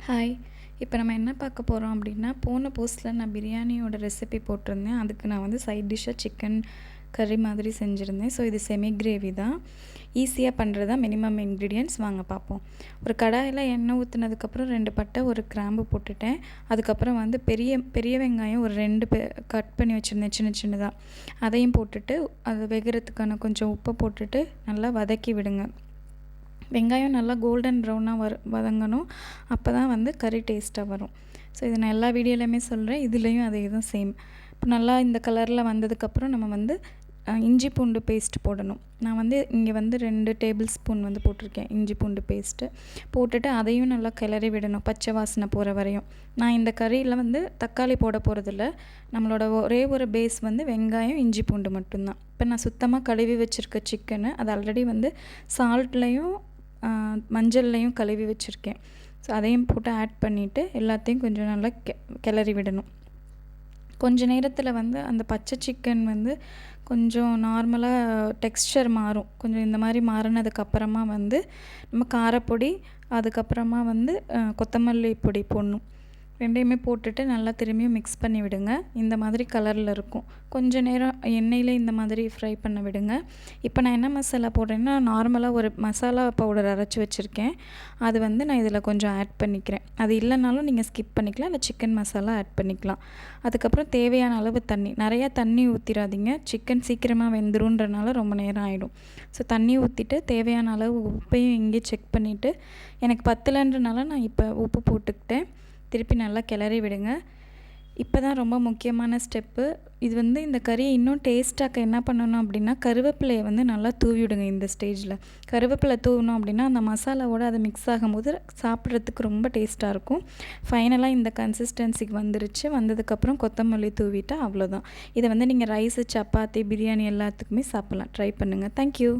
Hi. இப்போ நம்ம என்ன பார்க்க போகிறோம் அப்படின்னா, போன போஸ்ட்டில் நான் பிரியாணியோட ரெசிபி போட்டிருந்தேன். அதுக்கு நான் வந்து சைட் டிஷ்ஷாக சிக்கன் கறி மாதிரி செஞ்சுருந்தேன். ஸோ இது செமி கிரேவி தான். ஈஸியாக பண்ணுறது தான். மினிமம் இன்க்ரீடியன்ட்ஸ் வாங்க பார்ப்போம். ஒரு கடாயில் எண்ணெய் ஊற்றினதுக்கப்புறம் 2 பட்டை, 1 கிராம்பு போட்டுட்டேன். அதுக்கப்புறம் வந்து பெரிய பெரிய வெங்காயம் ஒரு 2 கட் பண்ணி வச்சுருந்தேன் சின்ன சின்னதாக. அதையும் போட்டுட்டு அது வேகிறதுக்கான கொஞ்சம் உப்பை போட்டுட்டு நல்லா வதக்கி விடுங்க. வெங்காயம் நல்லா கோல்டன் ப்ரௌனாக வதங்கணும். அப்போ தான் வந்து கறி டேஸ்ட்டாக வரும். ஸோ இது நான் எல்லா வீடியோலையுமே சொல்கிறேன். இதுலேயும் அதே தான் சேம். இப்போ நல்லா இந்த கலரில் வந்ததுக்கப்புறம் நம்ம வந்து இஞ்சி பூண்டு பேஸ்ட் போடணும். நான் வந்து இங்கே வந்து 2 டேபிள் ஸ்பூன் வந்து போட்டிருக்கேன் இஞ்சி பூண்டு பேஸ்ட்டு. போட்டுட்டு அதையும் நல்லா கிளறி விடணும் பச்சை வாசனை போகிற வரையும். நான் இந்த கறியில் வந்து தக்காளி போட போகிறதில்ல. நம்மளோட ஒரே ஒரு பேஸ் வந்து வெங்காயம், இஞ்சி பூண்டு மட்டும்தான். இப்போ நான் சுத்தமாக கழுவி வச்சுருக்க சிக்கனு அது ஆல்ரெடி வந்து சால்ட்லேயும் மஞ்சள்லையும் கழுவி வச்சுருக்கேன். ஸோ அதையும் போட்டு ஆட் பண்ணிவிட்டு எல்லாத்தையும் கொஞ்சம் நல்லா கிளறி விடணும். கொஞ்ச நேரத்தில் வந்து அந்த பச்சை சிக்கன் வந்து கொஞ்சம் நார்மலாக டெக்ஸ்சர் மாறும். கொஞ்சம் இந்த மாதிரி மாறினதுக்கப்புறமா வந்து நம்ம காரப்பொடி, அதுக்கப்புறமா வந்து கொத்தமல்லி பொடி போடணும். 2யுமே போட்டுட்டு நல்லா திரும்பியும் மிக்ஸ் பண்ணி விடுங்க. இந்த மாதிரி கலரில் இருக்கும். கொஞ்சம் நேரம் எண்ணெயில் இந்த மாதிரி ஃப்ரை பண்ண விடுங்க. இப்போ நான் என்ன மசாலா போடுறேன்னா, நார்மலாக ஒரு மசாலா பவுடர் அரைச்சி வச்சுருக்கேன். அது வந்து நான் இதில் கொஞ்சம் ஆட் பண்ணிக்கிறேன். அது இல்லைனாலும் நீங்கள் ஸ்கிப் பண்ணிக்கலாம். இல்லை சிக்கன் மசாலா ஆட் பண்ணிக்கலாம். அதுக்கப்புறம் தேவையான அளவு தண்ணி. நிறையா தண்ணி ஊற்றிடாதீங்க. சிக்கன் சீக்கிரமாக வெந்துருன்றனால ரொம்ப நேரம் ஆகிடும். ஸோ தண்ணி ஊற்றிட்டு தேவையான அளவு உப்பையும் இங்கே செக் பண்ணிவிட்டு, எனக்கு பத்தலைன்றனால நான் இப்போ உப்பு போட்டுக்கிட்டேன். திருப்பி நல்லா கிளறி விடுங்க. இப்போ தான் ரொம்ப முக்கியமான ஸ்டெப்பு. இது வந்து இந்த கறியை இன்னும் டேஸ்ட்டாக்க என்ன பண்ணணும் அப்படின்னா, கருவேப்பிலையை வந்து நல்லா தூவி விடுங்க. இந்த ஸ்டேஜில் கருவேப்பிலை தூவினோம் அப்படின்னா அந்த மசாலாவோடு அது மிக்ஸ் ஆகும்போது சாப்பிட்றதுக்கு ரொம்ப டேஸ்ட்டாக இருக்கும். ஃபைனலாக இந்த கன்சிஸ்டன்சிக்கு வந்துருச்சு. வந்ததுக்கப்புறம் கொத்தமல்லி தூவிட்டால் அவ்வளோதான். இதை வந்து நீங்கள் ரைஸு, சப்பாத்தி, பிரியாணி எல்லாத்துக்குமே சாப்பிட்லாம். ட்ரை பண்ணுங்கள். தேங்க்யூ.